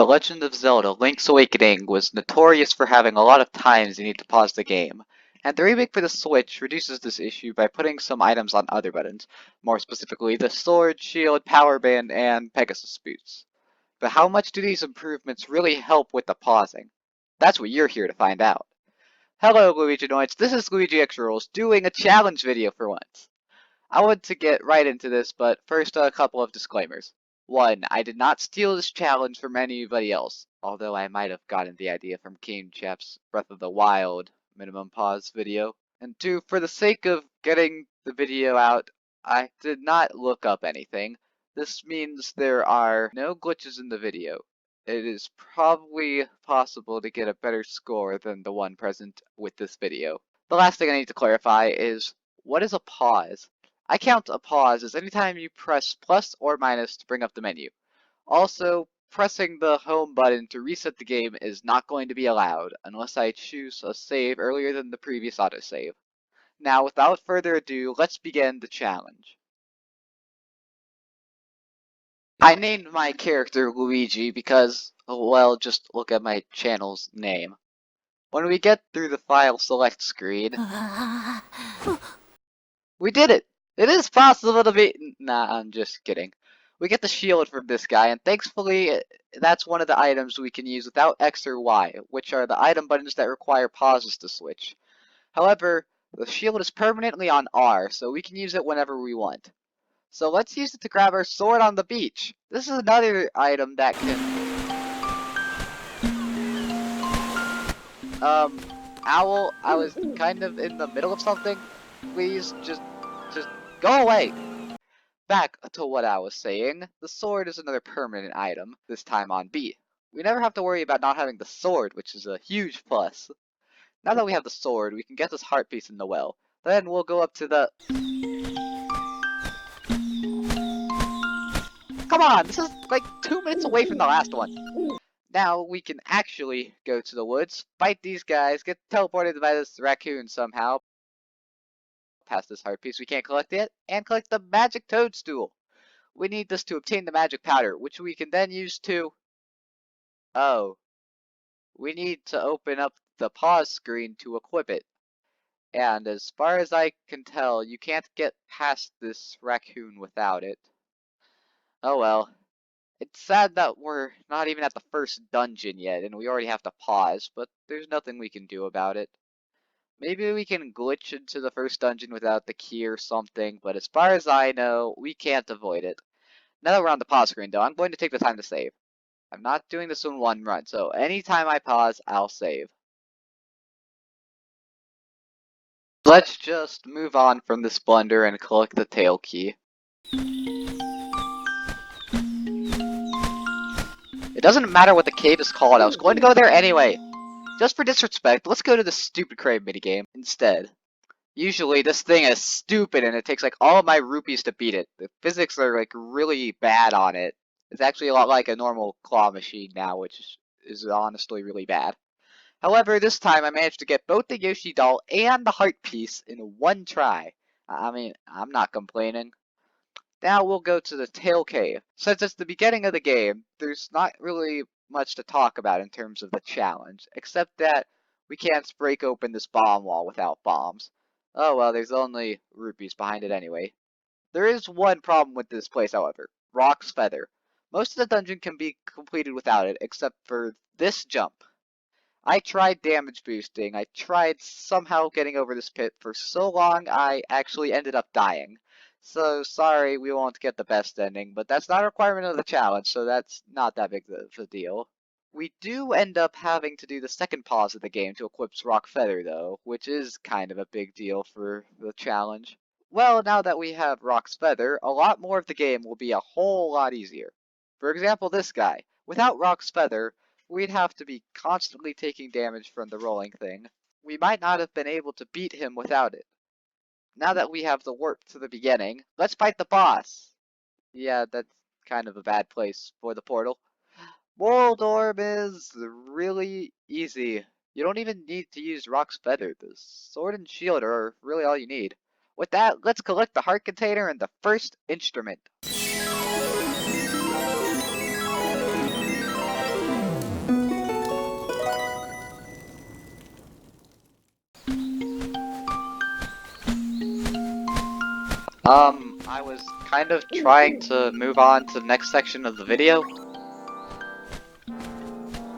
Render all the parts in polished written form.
The Legend of Zelda Link's Awakening was notorious for having a lot of times you need to pause the game, and the remake for the Switch reduces this issue by putting some items on other buttons, more specifically the sword, shield, power band, and Pegasus boots. But how much do these improvements really help with the pausing? That's what you're here to find out. Hello Luiginoids, this is LuigiXRules doing a challenge video for once. I want to get right into this, but first a couple of disclaimers. 1. I did not steal this challenge from anybody else, although I might have gotten the idea from Game Chap's Breath of the Wild minimum pause video. And 2. For the sake of getting the video out, I did not look up anything. This means there are no glitches in the video. It is probably possible to get a better score than the one present with this video. The last thing I need to clarify is, what is a pause? I count a pause as anytime you press plus or minus to bring up the menu. Also, pressing the home button to reset the game is not going to be allowed unless I choose a save earlier than the previous autosave. Now, without further ado, let's begin the challenge. I named my character Luigi because, well, just look at my channel's name. When we get through the file select screen, we did it! It is possible to be— Nah, I'm just kidding. We get the shield from this guy, and thankfully, that's one of the items we can use without X or Y, which are the item buttons that require pauses to switch. However, the shield is permanently on R, so we can use it whenever we want. So let's use it to grab our sword on the beach. This is another item that can— Owl, I was kind of in the middle of something. Please, just go away! Back to what I was saying, the sword is another permanent item, this time on B. We never have to worry about not having the sword, which is a huge plus. Now that we have the sword, we can get this heart piece in the well. Then we'll go up to the— Come on, this is like 2 minutes away from the last one. Now we can actually go to the woods, fight these guys, get teleported by this raccoon somehow, past this heart piece we can't collect yet, and collect the magic Toadstool. We need this to obtain the magic powder, which we can then use to— Oh. We need to open up the pause screen to equip it. And as far as I can tell, you can't get past this raccoon without it. Oh well. It's sad that we're not even at the first dungeon yet, and we already have to pause, but there's nothing we can do about it. Maybe we can glitch into the first dungeon without the key or something, but as far as I know, we can't avoid it. Now that we're on the pause screen, though, I'm going to take the time to save. I'm not doing this in one run, so anytime I pause, I'll save. Let's just move on from this blunder and collect the tail key. It doesn't matter what the cave is called, I was going to go there anyway! Just for disrespect, let's go to the stupid crave minigame instead. Usually this thing is stupid and it takes like all of my rupees to beat it. The physics are like really bad on it. It's actually a lot like a normal claw machine now, which is honestly really bad. However, this time I managed to get both the Yoshi doll and the heart piece in one try. I mean, I'm not complaining. Now we'll go to the tail cave. Since it's the beginning of the game, there's not really much to talk about in terms of the challenge, except that we can't break open this bomb wall without bombs. Oh well, there's only rupees behind it anyway. There is one problem with this place, however. Rock's Feather. Most of the dungeon can be completed without it, except for this jump. I tried damage boosting, I tried somehow getting over this pit for so long I actually ended up dying. So sorry we won't get the best ending, but that's not a requirement of the challenge, so that's not that big of a deal. We do end up having to do the second pause of the game to equip Rock Feather though, which is kind of a big deal for the challenge. Well, now that we have Rock's Feather, a lot more of the game will be a whole lot easier. For example, this guy. Without Rock's Feather, we'd have to be constantly taking damage from the rolling thing. We might not have been able to beat him without it. Now that we have the warp to the beginning, let's fight the boss! Yeah, that's kind of a bad place for the portal. Moldorm is really easy. You don't even need to use Rock's Feather. The sword and shield are really all you need. With that, let's collect the heart container and the first instrument. I was kind of trying to move on to the next section of the video.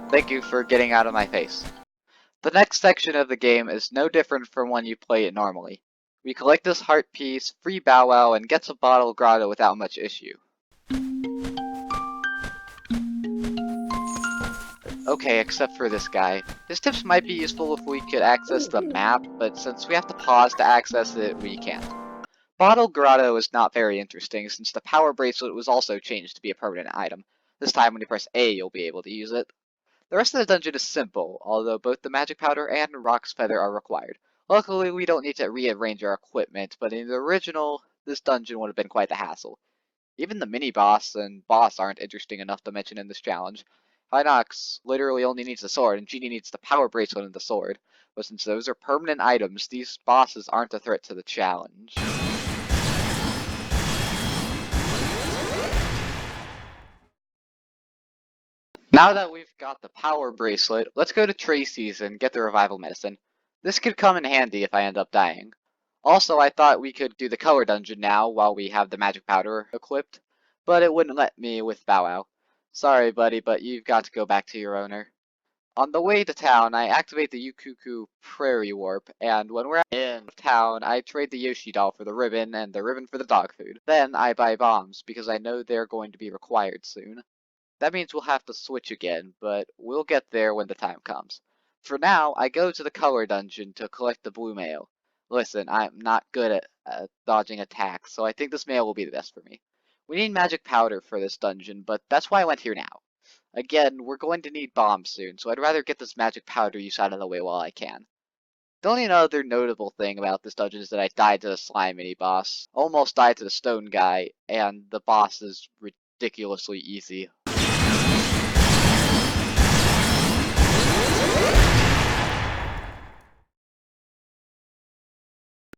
Thank you for getting out of my face. The next section of the game is no different from when you play it normally. We collect this heart piece, free Bow Wow, and get some bottle Grotto without much issue. Okay, except for this guy. His tips might be useful if we could access the map, but since we have to pause to access it, we can't. Bottle Grotto is not very interesting since the power bracelet was also changed to be a permanent item. This time when you press A, you'll be able to use it. The rest of the dungeon is simple, although both the magic powder and Rock's Feather are required. Luckily, we don't need to rearrange our equipment, but in the original, this dungeon would have been quite the hassle. Even the mini-boss and boss aren't interesting enough to mention in this challenge. Hinox literally only needs the sword, and Genie needs the power bracelet and the sword. But since those are permanent items, these bosses aren't a threat to the challenge. Now that we've got the power bracelet, let's go to Tracy's and get the revival medicine. This could come in handy if I end up dying. Also, I thought we could do the color dungeon now while we have the magic powder equipped, but it wouldn't let me with Bow Wow. Sorry, buddy, but you've got to go back to your owner. On the way to town, I activate the Yukuku Prairie Warp, and when we're in town, I trade the Yoshi doll for the ribbon and the ribbon for the dog food. Then I buy bombs, because I know they're going to be required soon. That means we'll have to switch again, but we'll get there when the time comes. For now, I go to the color dungeon to collect the blue mail. Listen, I'm not good at dodging attacks, so I think this mail will be the best for me. We need magic powder for this dungeon, but that's why I went here now. Again, we're going to need bombs soon, so I'd rather get this magic powder use out of the way while I can. The only other notable thing about this dungeon is that I died to the slime mini-boss, almost died to the stone guy, and the boss is ridiculously easy.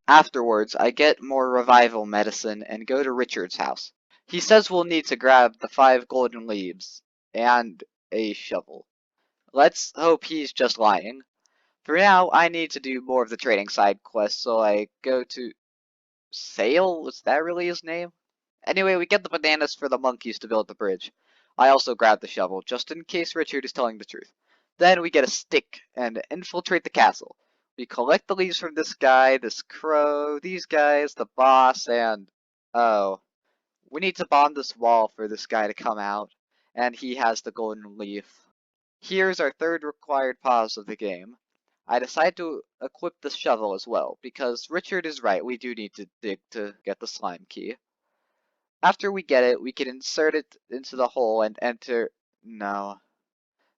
Afterwards, I get more revival medicine and go to Richard's house. He says we'll need to grab the 5 golden leaves and a shovel. Let's hope he's just lying. For now, I need to do more of the trading side quests, so I go to Sale? Was that really his name? Anyway, we get the bananas for the monkeys to build the bridge. I also grab the shovel, just in case Richard is telling the truth. Then we get a stick and infiltrate the castle. We collect the leaves from this guy, this crow, these guys, the boss, and... oh. We need to bomb this wall for this guy to come out, and he has the golden leaf. Here's our third required pause of the game. I decide to equip the shovel as well, because Richard is right, we do need to dig to get the slime key. After we get it, we can insert it into the hole and enter... no.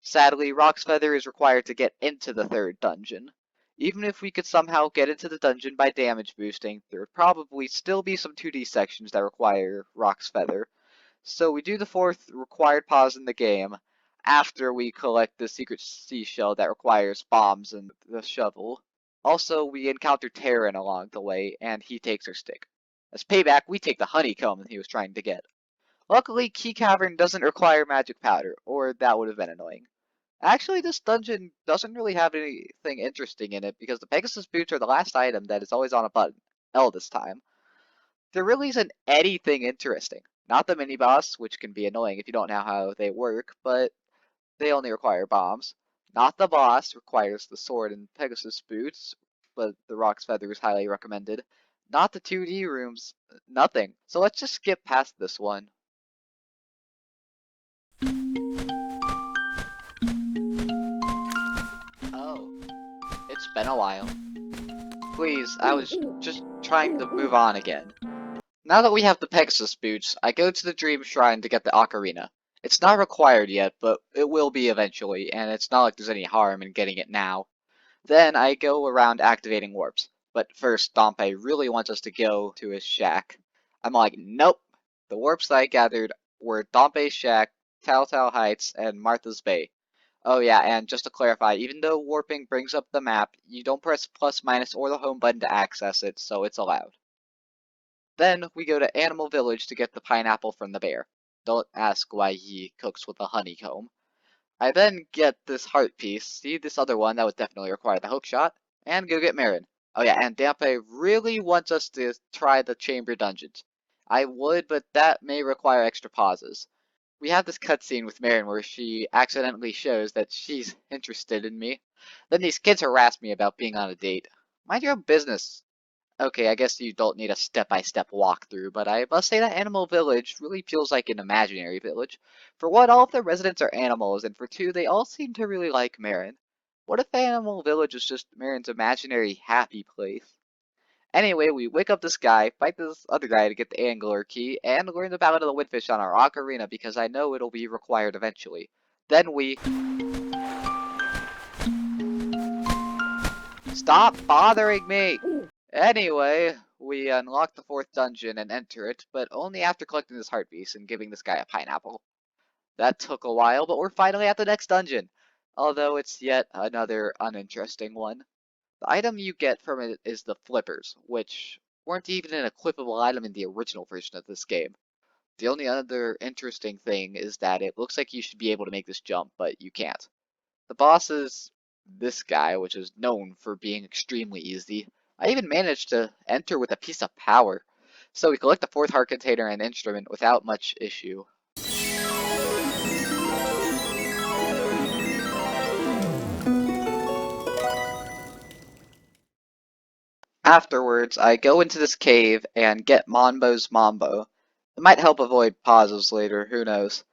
Sadly, Rock's Feather is required to get into the third dungeon. Even if we could somehow get into the dungeon by damage boosting, there would probably still be some 2D sections that require Rock's Feather. So we do the fourth required pause in the game after we collect the secret seashell that requires bombs and the shovel. Also, we encounter Terran along the way, and he takes our stick. As payback, we take the honeycomb he was trying to get. Luckily, Key Cavern doesn't require magic powder, or that would have been annoying. Actually, this dungeon doesn't really have anything interesting in it, because the Pegasus boots are the last item that is always on a button. L this time. There really isn't anything interesting. Not the mini-boss, which can be annoying if you don't know how they work, but they only require bombs. Not the boss, requires the sword and Pegasus boots, but the Rock's Feather is highly recommended. Not the 2D rooms, nothing. So let's just skip past this one. Oh, it's been a while. Please, I was just trying to move on again. Now that we have the Pegasus boots, I go to the Dream Shrine to get the ocarina. It's not required yet, but it will be eventually, and it's not like there's any harm in getting it now. Then I go around activating warps. But first, Dompe really wants us to go to his shack. I'm like, nope. The warps that I gathered were Dompe's shack, Telltale Heights, and Martha's Bay. Oh yeah, and just to clarify, even though warping brings up the map, you don't press plus, minus, or the home button to access it, so it's allowed. Then we go to Animal Village to get the pineapple from the bear. Don't ask why he cooks with a honeycomb. I then get this heart piece, see this other one that would definitely require the hook shot, and go get Marin. Oh yeah, and Dampe really wants us to try the chamber dungeons. I would, but that may require extra pauses. We have this cutscene with Marin where she accidentally shows that she's interested in me. Then these kids harass me about being on a date. Mind your own business. Okay, I guess you don't need a step-by-step walkthrough, but I must say that Animal Village really feels like an imaginary village. For one, all of the residents are animals, and for two, they all seem to really like Marin. What if Animal Village is just Marin's imaginary happy place? Anyway, we wake up this guy, fight this other guy to get the angler key, and learn the Ballad of the Windfish on our ocarina because I know it'll be required eventually. Then we... Stop bothering me! Anyway, we unlock the fourth dungeon and enter it, but only after collecting this heart piece and giving this guy a pineapple. That took a while, but we're finally at the next dungeon. Although it's yet another uninteresting one. The item you get from it is the flippers, which weren't even an equipable item in the original version of this game. The only other interesting thing is that it looks like you should be able to make this jump, but you can't. The boss is this guy, which is known for being extremely easy. I even managed to enter with a piece of power. So we collect the fourth heart container and instrument without much issue. Afterwards, I go into this cave and get Monbo's Mambo. It might help avoid pauses later, who knows.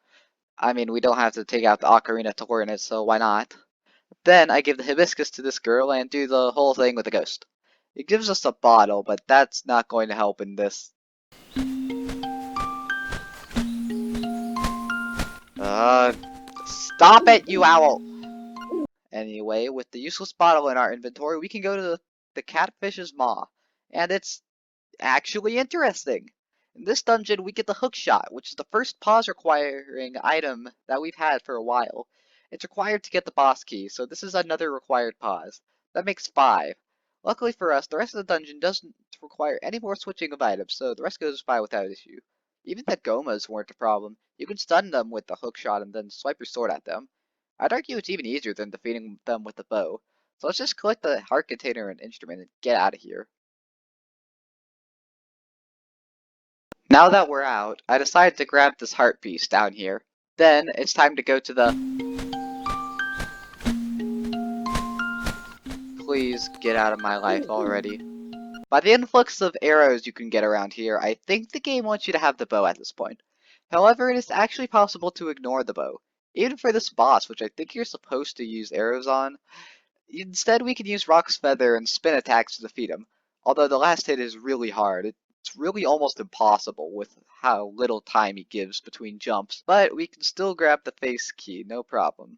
I mean, we don't have to take out the ocarina to learn it, so why not? Then I give the hibiscus to this girl and do the whole thing with the ghost. It gives us a bottle, but that's not going to help in this. Uh, Stop it, you owl! Anyway, with the useless bottle in our inventory, we can go to the Catfishes Maw, and it's actually interesting. In this dungeon, we get the hook shot, which is the first pause requiring item that we've had for a while. It's required to get the boss key, so this is another required pause. That makes 5. Luckily for us, the rest of the dungeon doesn't require any more switching of items, so the rest goes by without issue. Even the gomas weren't a problem. You can stun them with the hook shot and then swipe your sword at them. I'd argue it's even easier than defeating them with the bow. So let's just collect the heart container and instrument and get out of here. Now that we're out, I decided to grab this heart piece down here. Then, it's time to go to the... Please get out of my life already. By the influx of arrows you can get around here, I think the game wants you to have the bow at this point. However, it is actually possible to ignore the bow. Even for this boss, which I think you're supposed to use arrows on, instead we can use Rock's Feather and spin attacks to defeat him. Although the last hit is really hard. It's really almost impossible with how little time he gives between jumps, but we can still grab the face key, no problem.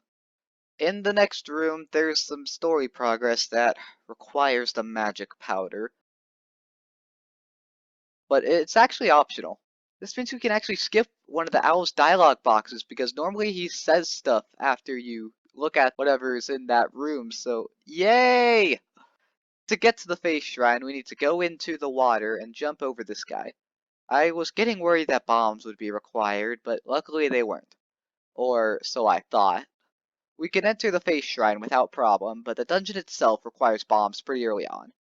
In the next room, there's some story progress that requires the magic powder, but it's actually optional. This means we can actually skip one of the owl's dialogue boxes because normally he says stuff after you look at whatever's in that room, so yay! To get to the face shrine, we need to go into the water and jump over this guy. I was getting worried that bombs would be required, but luckily they weren't. Or so I thought. We can enter the face shrine without problem, but the dungeon itself requires bombs pretty early on.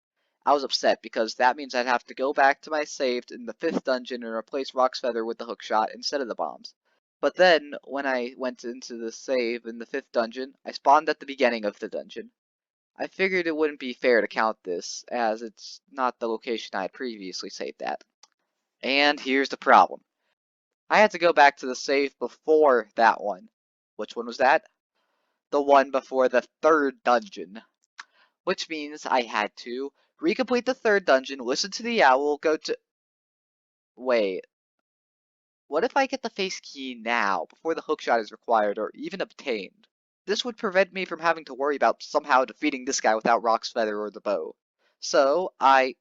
I was upset because that means I'd have to go back to my save in the 5th dungeon and replace Rock's Feather with the hookshot instead of the bombs. But then, when I went into the save in the 5th dungeon, I spawned at the beginning of the dungeon. I figured it wouldn't be fair to count this, as it's not the location I had previously saved at. And here's the problem. I had to go back to the save before that one. Which one was that? The one before the 3rd dungeon. Which means I had to recomplete the 3rd dungeon, listen to the owl, go to... Wait. What if I get the face key now, before the hookshot is required or even obtained? This would prevent me from having to worry about somehow defeating this guy without Rock's Feather or the bow. So, I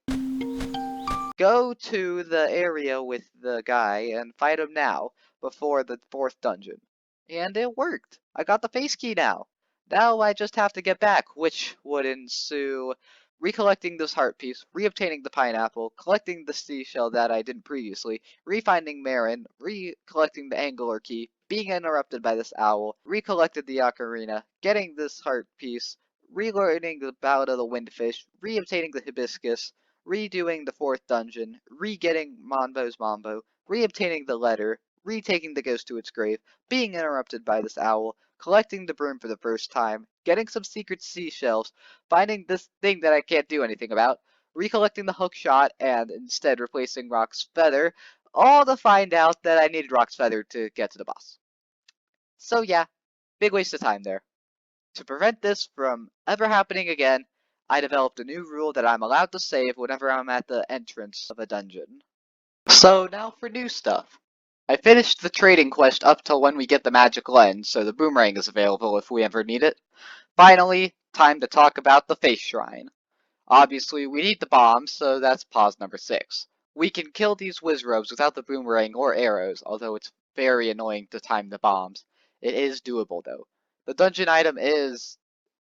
go to the area with the guy and fight him now, before the 4th dungeon. And it worked! I got the face key now! Now I just have to get back, which would ensue recollecting this heart piece, reobtaining the pineapple, collecting the seashell that I didn't previously, refinding Marin, recollecting the angler key, being interrupted by this owl, recollected the ocarina, getting this heart piece, relearning the Ballad of the Windfish, re-obtaining the Hibiscus, redoing the 4th dungeon, re-getting Monbo's Mambo, re-obtaining the letter, retaking the ghost to its grave, being interrupted by this owl, collecting the broom for the first time, getting some secret seashells, finding this thing that I can't do anything about, recollecting the hook shot, and instead replacing Rock's Feather, all to find out that I needed Rock's Feather to get to the boss. So yeah, big waste of time there. To prevent this from ever happening again, I developed a new rule that I'm allowed to save whenever I'm at the entrance of a dungeon. So now for new stuff. I finished the trading quest up till when we get the magic lens, so the boomerang is available if we ever need it. Finally, time to talk about the face shrine. Obviously, we need the bombs, so that's pause number 6. We can kill these wizrobes without the boomerang or arrows, although it's very annoying to time the bombs. It is doable though. The dungeon item is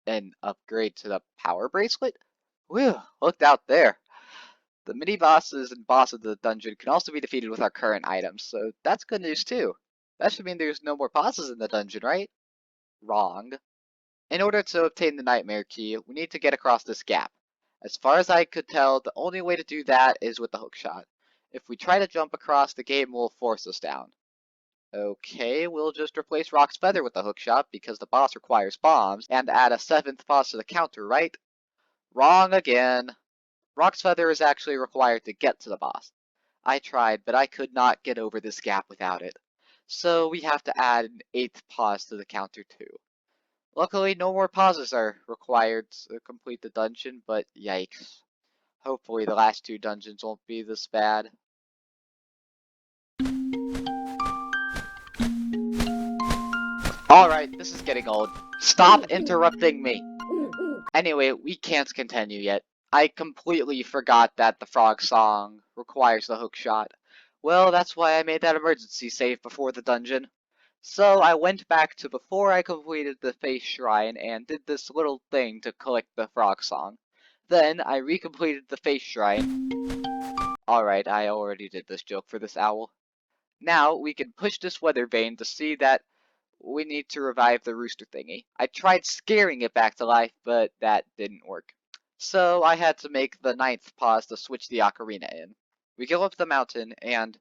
an upgrade to the power bracelet? Whew, looked out there. The mini bosses and boss of the dungeon can also be defeated with our current items, so that's good news too. That should mean there's no more bosses in the dungeon, right? Wrong. In order to obtain the nightmare key, we need to get across this gap. As far as I could tell, the only way to do that is with the hookshot. If we try to jump across, the game will force us down. Okay, we'll just replace Rock's Feather with the hookshot because the boss requires bombs, and add a 7th boss to the counter, right? Wrong again. Rock's Feather is actually required to get to the boss. I tried, but I could not get over this gap without it. So we have to add an 8th pause to the counter too. Luckily, no more pauses are required to complete the dungeon, but yikes. Hopefully the last 2 dungeons won't be this bad. Alright, this is getting old. Stop interrupting me! Anyway, we can't continue yet. I completely forgot that the frog song requires the hook shot. Well, that's why I made that emergency save before the dungeon. So I went back to before I completed the face shrine and did this little thing to collect the frog song. Then I recompleted the face shrine. Alright, I already did this joke for this owl. Now we can push this weather vane to see that we need to revive the rooster thingy. I tried scaring it back to life, but that didn't work. So I had to make the 9th pause to switch the ocarina in. We go up the mountain and...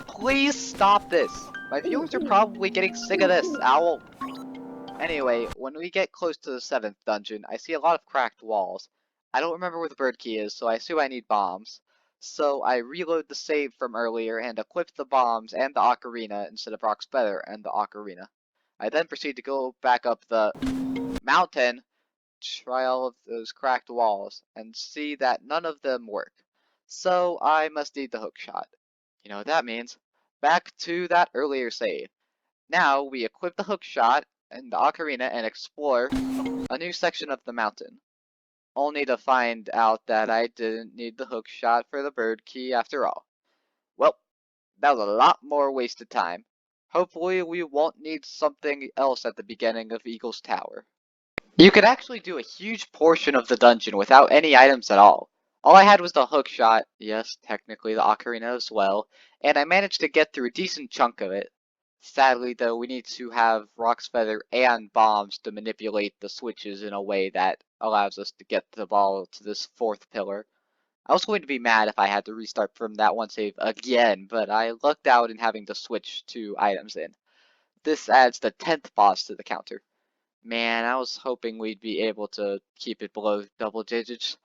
Please stop this! My viewers are probably getting sick of this, owl! Anyway, when we get close to the 7th dungeon, I see a lot of cracked walls. I don't remember where the bird key is, so I assume I need bombs. So I reload the save from earlier and equip the bombs and the ocarina instead of Rock's Feather and the ocarina. I then proceed to go back up the mountain, try all of those cracked walls, and see that none of them work. So I must need the hook shot. You know what that means. Back to that earlier save. Now we equip the hook shot and the ocarina and explore a new section of the mountain. Only to find out that I didn't need the hook shot for the bird key after all. Well, that was a lot more wasted time. Hopefully we won't need something else at the beginning of Eagle's Tower. You could actually do a huge portion of the dungeon without any items at all. All I had was the hook shot, yes, technically the ocarina as well, and I managed to get through a decent chunk of it. Sadly though, we need to have Rock's Feather and bombs to manipulate the switches in a way that allows us to get the ball to this 4th pillar. I was going to be mad if I had to restart from that one save again, but I lucked out in having to switch 2 items in. This adds the 10th boss to the counter. Man, I was hoping we'd be able to keep it below double digits.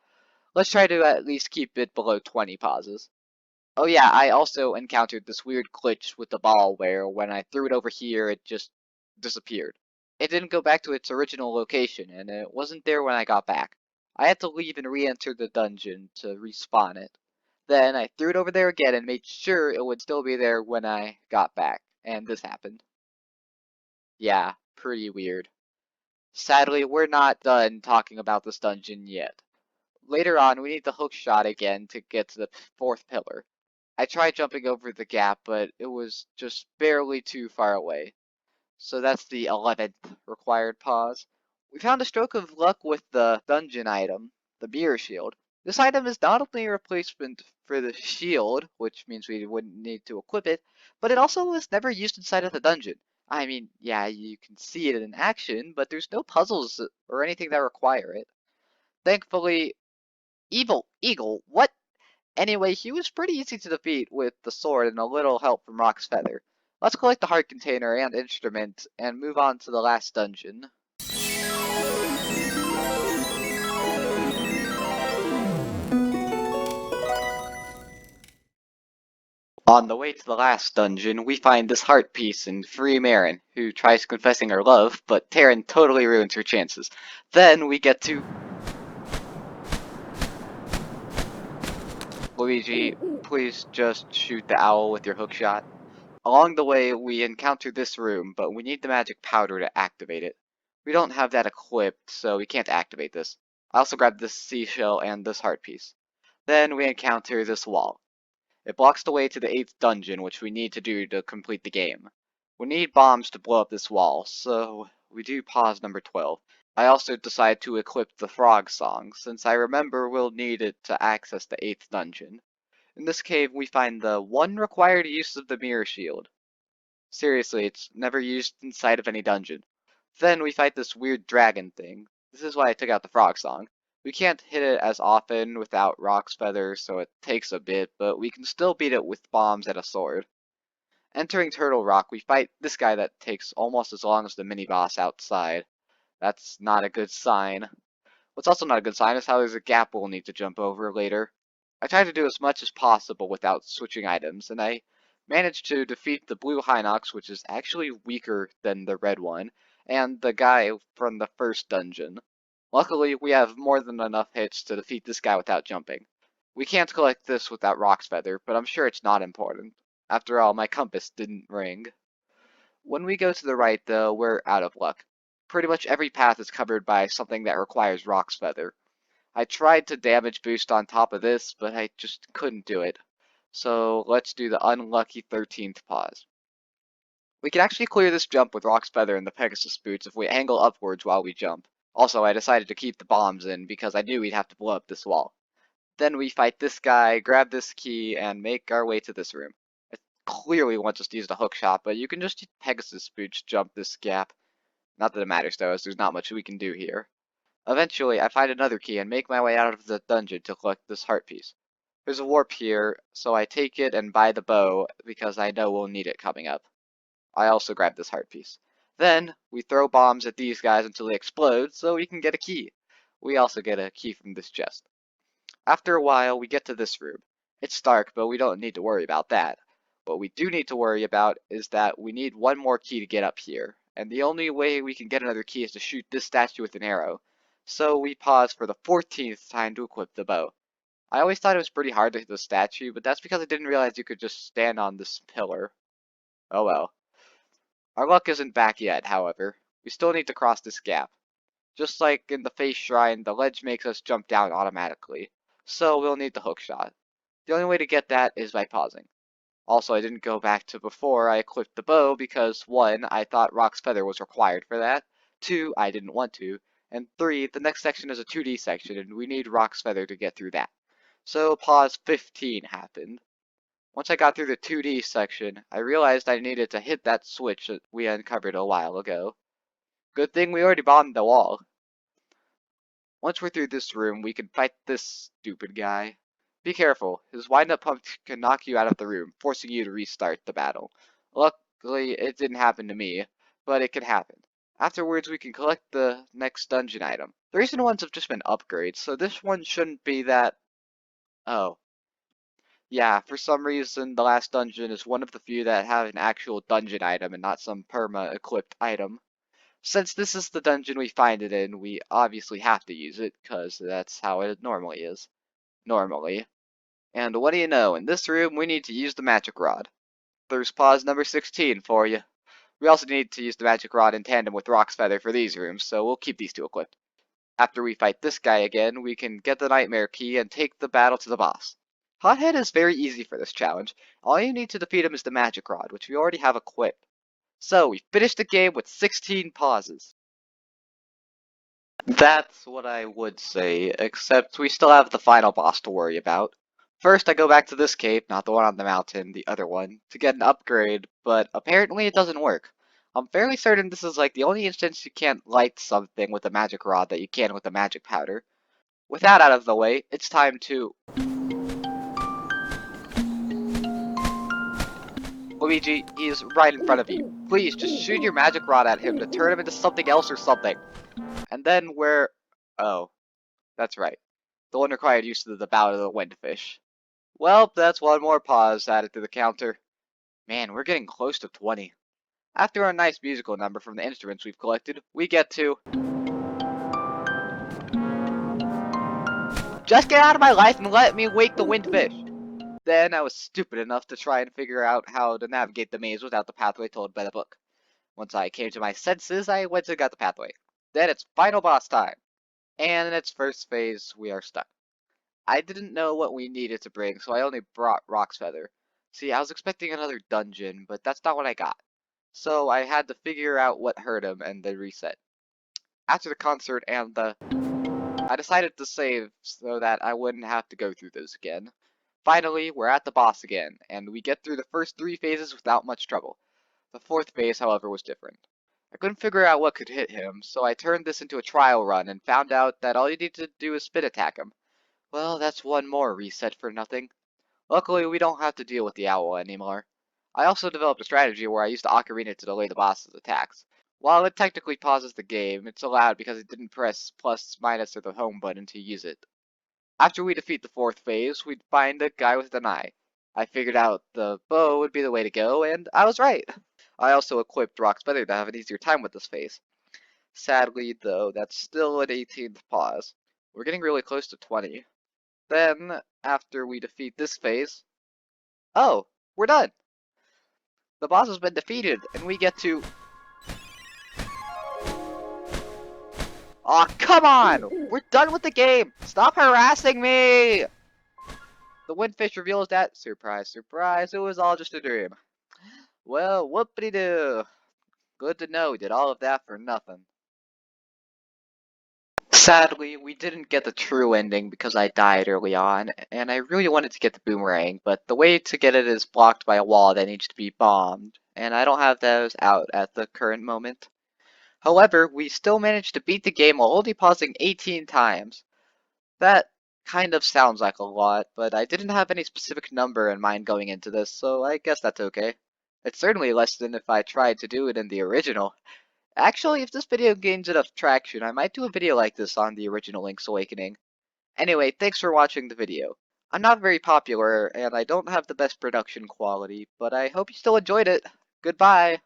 Let's try to at least keep it below 20 pauses. Oh yeah, I also encountered this weird glitch with the ball where when I threw it over here, it just disappeared. It didn't go back to its original location, and it wasn't there when I got back. I had to leave and re-enter the dungeon to respawn it. Then I threw it over there again and made sure it would still be there when I got back, and this happened. Yeah, pretty weird. Sadly, we're not done talking about this dungeon yet. Later on, we need the hook shot again to get to the 4th pillar. I tried jumping over the gap, but it was just barely too far away. So that's the 11th required pause. We found a stroke of luck with the dungeon item, the mirror shield. This item is not only a replacement for the shield, which means we wouldn't need to equip it, but it also was never used inside of the dungeon. I mean, yeah, you can see it in action, but there's no puzzles or anything that require it. Thankfully, Evil Eagle, what? Anyway, he was pretty easy to defeat with the sword and a little help from Rock's Feather. Let's collect the heart container and instrument and move on to the last dungeon. On the way to the last dungeon, we find this heart piece and free Marin, who tries confessing her love, but Terran totally ruins her chances. Then we get to Luigi, please just shoot the owl with your hookshot. Along the way, we encounter this room, but we need the magic powder to activate it. We don't have that equipped, so we can't activate this. I also grabbed this seashell and this heart piece. Then we encounter this wall. It blocks the way to the 8th dungeon, which we need to do to complete the game. We need bombs to blow up this wall, so we do pause number 12. I also decide to equip the frog song, since I remember we'll need it to access the 8th dungeon. In this cave, we find the one required use of the mirror shield. Seriously, it's never used inside of any dungeon. Then we fight this weird dragon thing. This is why I took out the frog song. We can't hit it as often without Rock's Feather, so it takes a bit, but we can still beat it with bombs and a sword. Entering Turtle Rock, we fight this guy that takes almost as long as the mini-boss outside. That's not a good sign. What's also not a good sign is how there's a gap we'll need to jump over later. I tried to do as much as possible without switching items, and I managed to defeat the blue Hinox, which is actually weaker than the red one, and the guy from the first dungeon. Luckily, we have more than enough hits to defeat this guy without jumping. We can't collect this without Rock's Feather, but I'm sure it's not important. After all, my compass didn't ring. When we go to the right, though, we're out of luck. Pretty much every path is covered by something that requires Rock's Feather. I tried to damage boost on top of this, but I just couldn't do it. So let's do the unlucky 13th pause. We can actually clear this jump with Rock's Feather and the Pegasus boots if we angle upwards while we jump. Also, I decided to keep the bombs in because I knew we'd have to blow up this wall. Then we fight this guy, grab this key, and make our way to this room. It clearly wants us to use the hook shot, but you can just use Pegasus boots to jump this gap. Not that it matters though, as there's not much we can do here. Eventually, I find another key and make my way out of the dungeon to collect this heart piece. There's a warp here, so I take it and buy the bow because I know we'll need it coming up. I also grab this heart piece. Then, we throw bombs at these guys until they explode so we can get a key. We also get a key from this chest. After a while, we get to this room. It's dark, but we don't need to worry about that. What we do need to worry about is that we need one more key to get up here, and the only way we can get another key is to shoot this statue with an arrow. So we pause for the 14th time to equip the bow. I always thought it was pretty hard to hit the statue, but that's because I didn't realize you could just stand on this pillar. Oh well. Our luck isn't back yet, however. We still need to cross this gap. Just like in the face shrine, the ledge makes us jump down automatically, so we'll need the hook shot. The only way to get that is by pausing. Also, I didn't go back to before I equipped the bow because 1, I thought Rock's Feather was required for that, 2, I didn't want to, and 3, the next section is a 2D section and we need Rock's Feather to get through that. So pause 15 happened. Once I got through the 2D section, I realized I needed to hit that switch that we uncovered a while ago. Good thing we already bombed the wall. Once we're through this room, we can fight this stupid guy. Be careful, his wind-up pump can knock you out of the room, forcing you to restart the battle. Luckily, it didn't happen to me, but it can happen. Afterwards, we can collect the next dungeon item. The recent ones have just been upgrades, so this one shouldn't be that... Oh. Yeah, for some reason, the last dungeon is one of the few that have an actual dungeon item and not some perma-equipped item. Since this is the dungeon we find it in, we obviously have to use it, because that's how it normally is. Normally. And what do you know, in this room we need to use the magic rod. There's pause number 16 for you. We also need to use the magic rod in tandem with Rock's Feather for these rooms, so we'll keep these two equipped. After we fight this guy again, we can get the Nightmare Key and take the battle to the boss. Hothead is very easy for this challenge. All you need to defeat him is the magic rod, which we already have equipped. So, we finished the game with 16 pauses. That's what I would say, except we still have the final boss to worry about. First, I go back to this cave, not the one on the mountain, the other one, to get an upgrade, but apparently it doesn't work. I'm fairly certain this is like the only instance you can't light something with a magic rod that you can with a magic powder. With that out of the way, it's time to... Luigi, he is right in front of you. Please, just shoot your magic rod at him to turn him into something else or something. And then we're... Oh, that's right. The one required use of the bow of the windfish. Well, that's one more pause added to the counter. Man, we're getting close to 20. After our nice musical number from the instruments we've collected, we get to... Just get out of my life and let me wake the windfish! Then I was stupid enough to try and figure out how to navigate the maze without the pathway told by the book. Once I came to my senses, I went and got the pathway. Then it's final boss time. And in its first phase, we are stuck. I didn't know what we needed to bring, so I only brought Rock's Feather. See, I was expecting another dungeon, but that's not what I got. So I had to figure out what hurt him and then reset. After the concert and the... I decided to save so that I wouldn't have to go through this again. Finally, we're at the boss again, and we get through the first 3 phases without much trouble. The 4th phase, however, was different. I couldn't figure out what could hit him, so I turned this into a trial run and found out that all you need to do is spin attack him. Well, that's one more reset for nothing. Luckily, we don't have to deal with the owl anymore. I also developed a strategy where I used the ocarina to delay the boss's attacks. While it technically pauses the game, it's allowed because it didn't press plus, minus, or the home button to use it. After we defeat the 4th phase, we'd find a guy with an eye. I figured out the bow would be the way to go, and I was right. I also equipped Rock's Feather to have an easier time with this phase. Sadly, though, that's still an 18th pause. We're getting really close to 20. Then, after we defeat this phase... Oh, we're done! The boss has been defeated, and we get to... Aw, come on! We're done with the game! Stop harassing me! The windfish reveals that, surprise, surprise, it was all just a dream. Well, whoopity-doo. Good to know we did all of that for nothing. Sadly, we didn't get the true ending because I died early on, and I really wanted to get the boomerang, but the way to get it is blocked by a wall that needs to be bombed, and I don't have those out at the current moment. However, we still managed to beat the game while only pausing 18 times. That kind of sounds like a lot, but I didn't have any specific number in mind going into this, so I guess that's okay. It's certainly less than if I tried to do it in the original. Actually, if this video gains enough traction, I might do a video like this on the original Link's Awakening. Anyway, thanks for watching the video. I'm not very popular, and I don't have the best production quality, but I hope you still enjoyed it. Goodbye!